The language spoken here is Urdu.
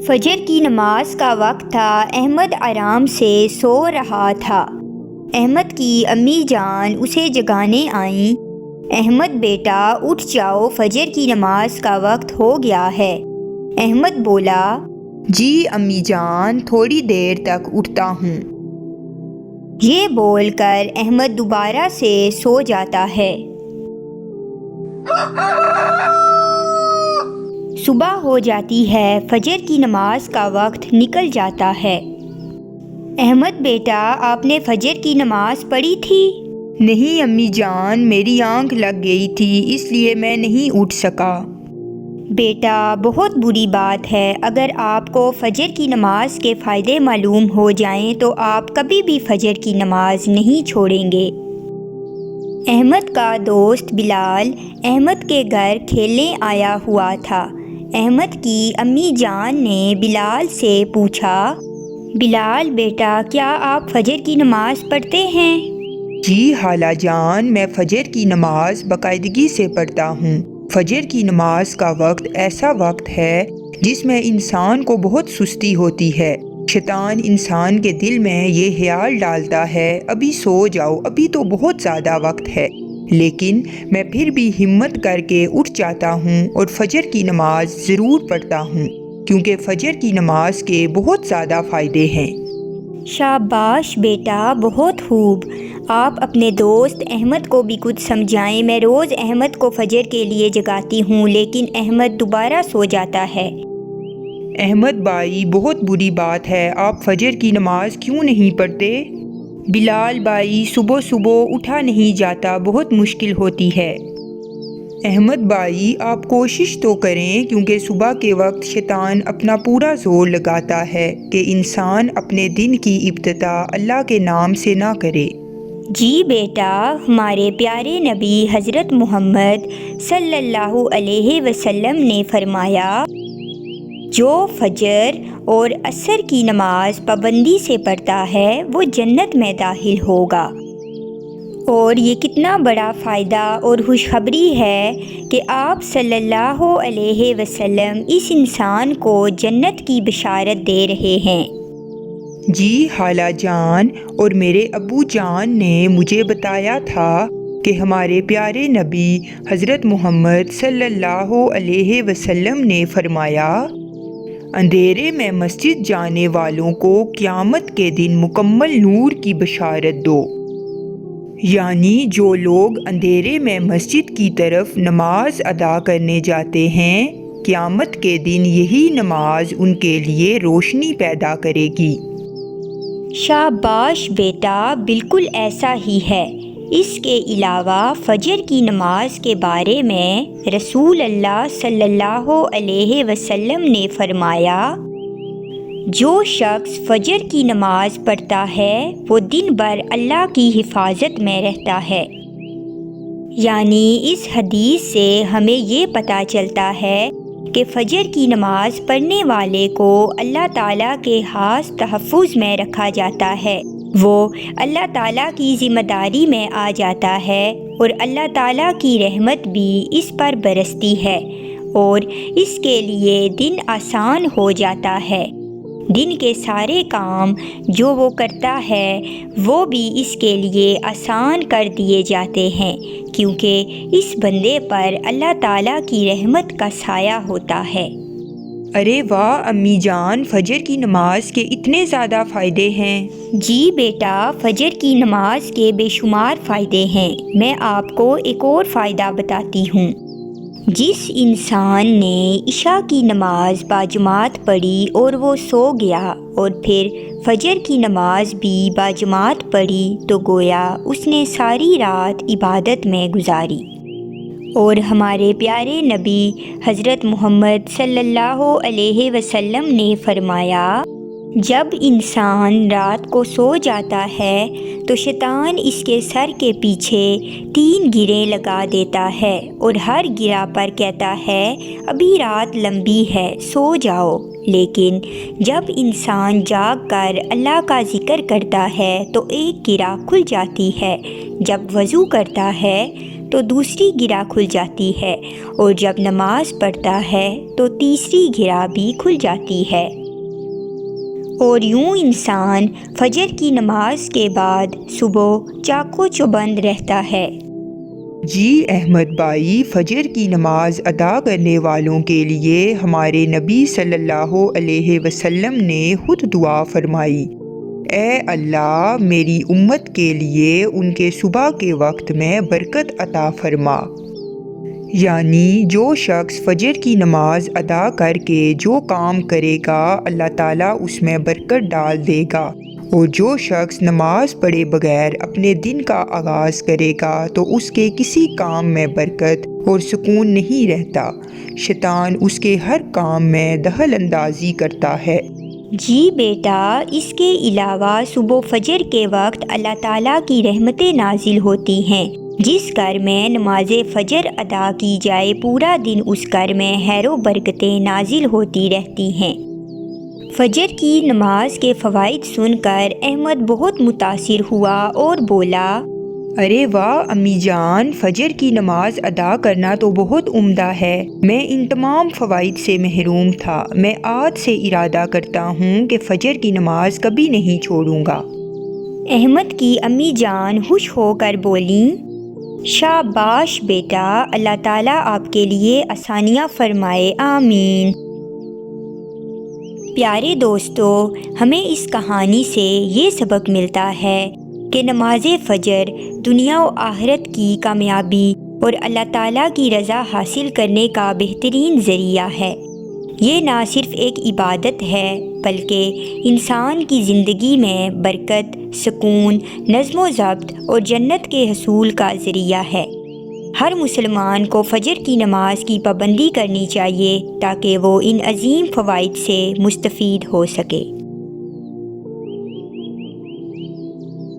فجر کی نماز کا وقت تھا۔ احمد آرام سے سو رہا تھا۔ احمد کی امی جان اسے جگانے آئیں۔ احمد بیٹا اٹھ جاؤ، فجر کی نماز کا وقت ہو گیا ہے۔ احمد بولا، جی امی جان، تھوڑی دیر تک اٹھتا ہوں۔ یہ بول کر احمد دوبارہ سے سو جاتا ہے۔ صبح ہو جاتی ہے، فجر کی نماز کا وقت نکل جاتا ہے۔ احمد بیٹا، آپ نے فجر کی نماز پڑھی تھی؟ نہیں امی جان، میری آنکھ لگ گئی تھی، اس لیے میں نہیں اٹھ سکا۔ بیٹا، بہت بری بات ہے۔ اگر آپ کو فجر کی نماز کے فائدے معلوم ہو جائیں تو آپ کبھی بھی فجر کی نماز نہیں چھوڑیں گے۔ احمد کا دوست بلال احمد کے گھر کھیلنے آیا ہوا تھا۔ احمد کی امی جان نے بلال سے پوچھا، بلال بیٹا، کیا آپ فجر کی نماز پڑھتے ہیں؟ جی خالہ جان، میں فجر کی نماز باقاعدگی سے پڑھتا ہوں۔ فجر کی نماز کا وقت ایسا وقت ہے جس میں انسان کو بہت سستی ہوتی ہے۔ شیطان انسان کے دل میں یہ خیال ڈالتا ہے، ابھی سو جاؤ، ابھی تو بہت زیادہ وقت ہے، لیکن میں پھر بھی ہمت کر کے اٹھ جاتا ہوں اور فجر کی نماز ضرور پڑھتا ہوں، کیونکہ فجر کی نماز کے بہت زیادہ فائدے ہیں۔ شاباش بیٹا، بہت خوب۔ آپ اپنے دوست احمد کو بھی کچھ سمجھائیں۔ میں روز احمد کو فجر کے لیے جگاتی ہوں، لیکن احمد دوبارہ سو جاتا ہے۔ احمد بھائی، بہت بری بات ہے، آپ فجر کی نماز کیوں نہیں پڑھتے؟ بلال بھائی، صبح صبح اٹھا نہیں جاتا، بہت مشکل ہوتی ہے۔ احمد بھائی، آپ کوشش تو کریں، کیونکہ صبح کے وقت شیطان اپنا پورا زور لگاتا ہے کہ انسان اپنے دن کی ابتدا اللہ کے نام سے نہ کرے۔ جی بیٹا، ہمارے پیارے نبی حضرت محمد صلی اللہ علیہ وسلم نے فرمایا، جو فجر اور عصر کی نماز پابندی سے پڑھتا ہے وہ جنت میں داخل ہوگا۔ اور یہ کتنا بڑا فائدہ اور خوشخبری ہے کہ آپ صلی اللہ علیہ وسلم اس انسان کو جنت کی بشارت دے رہے ہیں۔ جی خالہ جان، اور میرے ابو جان نے مجھے بتایا تھا کہ ہمارے پیارے نبی حضرت محمد صلی اللہ علیہ وسلم نے فرمایا، اندھیرے میں مسجد جانے والوں کو قیامت کے دن مکمل نور کی بشارت دو۔ یعنی جو لوگ اندھیرے میں مسجد کی طرف نماز ادا کرنے جاتے ہیں، قیامت کے دن یہی نماز ان کے لیے روشنی پیدا کرے گی۔ شاباش بیٹا، بالکل ایسا ہی ہے۔ اس کے علاوہ فجر کی نماز کے بارے میں رسول اللہ صلی اللہ علیہ وسلم نے فرمایا، جو شخص فجر کی نماز پڑھتا ہے وہ دن بھر اللہ کی حفاظت میں رہتا ہے۔ یعنی اس حدیث سے ہمیں یہ پتہ چلتا ہے کہ فجر کی نماز پڑھنے والے کو اللہ تعالیٰ کے خاص تحفظ میں رکھا جاتا ہے، وہ اللہ تعالیٰ کی ذمہ داری میں آ جاتا ہے، اور اللہ تعالیٰ کی رحمت بھی اس پر برستی ہے، اور اس کے لیے دن آسان ہو جاتا ہے۔ دن کے سارے کام جو وہ کرتا ہے وہ بھی اس کے لیے آسان کر دیے جاتے ہیں، کیونکہ اس بندے پر اللہ تعالیٰ کی رحمت کا سایہ ہوتا ہے۔ ارے واہ امی جان، فجر کی نماز کے اتنے زیادہ فائدے ہیں؟ جی بیٹا، فجر کی نماز کے بے شمار فائدے ہیں۔ میں آپ کو ایک اور فائدہ بتاتی ہوں۔ جس انسان نے عشاء کی نماز باجماعت پڑھی اور وہ سو گیا اور پھر فجر کی نماز بھی باجماعت پڑھی تو گویا اس نے ساری رات عبادت میں گزاری۔ اور ہمارے پیارے نبی حضرت محمد صلی اللہ علیہ وسلم نے فرمایا، جب انسان رات کو سو جاتا ہے تو شیطان اس کے سر کے پیچھے 3 گریں لگا دیتا ہے اور ہر گرہ پر کہتا ہے، ابھی رات لمبی ہے، سو جاؤ۔ لیکن جب انسان جاگ کر اللہ کا ذکر کرتا ہے تو ایک گرہ کھل جاتی ہے۔ جب وضو کرتا ہے تو دوسری گرہ کھل جاتی ہے، اور جب نماز پڑھتا ہے تو تیسری گرہ بھی کھل جاتی ہے۔ اور یوں انسان فجر کی نماز کے بعد صبح چاق و چوبند رہتا ہے۔ جی احمد بھائی، فجر کی نماز ادا کرنے والوں کے لیے ہمارے نبی صلی اللہ علیہ وسلم نے خود دعا فرمائی، اے اللہ میری امت کے لیے ان کے صبح کے وقت میں برکت عطا فرما۔ یعنی جو شخص فجر کی نماز ادا کر کے جو کام کرے گا اللہ تعالیٰ اس میں برکت ڈال دے گا، اور جو شخص نماز پڑھے بغیر اپنے دن کا آغاز کرے گا تو اس کے کسی کام میں برکت اور سکون نہیں رہتا، شیطان اس کے ہر کام میں دخل اندازی کرتا ہے۔ جی بیٹا، اس کے علاوہ صبح فجر کے وقت اللہ تعالیٰ کی رحمتیں نازل ہوتی ہیں۔ جس گھر میں نماز فجر ادا کی جائے پورا دن اس گھر میں خیر و برکتیں نازل ہوتی رہتی ہیں۔ فجر کی نماز کے فوائد سن کر احمد بہت متاثر ہوا اور بولا، ارے واہ امی جان، فجر کی نماز ادا کرنا تو بہت عمدہ ہے، میں ان تمام فوائد سے محروم تھا۔ میں آج سے ارادہ کرتا ہوں کہ فجر کی نماز کبھی نہیں چھوڑوں گا۔ احمد کی امی جان خوش ہو کر بولیں، شاباش بیٹا، اللہ تعالیٰ آپ کے لیے آسانیاں فرمائے، آمین۔ پیارے دوستو، ہمیں اس کہانی سے یہ سبق ملتا ہے کہ نماز فجر دنیا و آخرت کی کامیابی اور اللہ تعالیٰ کی رضا حاصل کرنے کا بہترین ذریعہ ہے۔ یہ نہ صرف ایک عبادت ہے بلکہ انسان کی زندگی میں برکت، سکون، نظم و ضبط اور جنت کے حصول کا ذریعہ ہے۔ ہر مسلمان کو فجر کی نماز کی پابندی کرنی چاہیے تاکہ وہ ان عظیم فوائد سے مستفید ہو سکے۔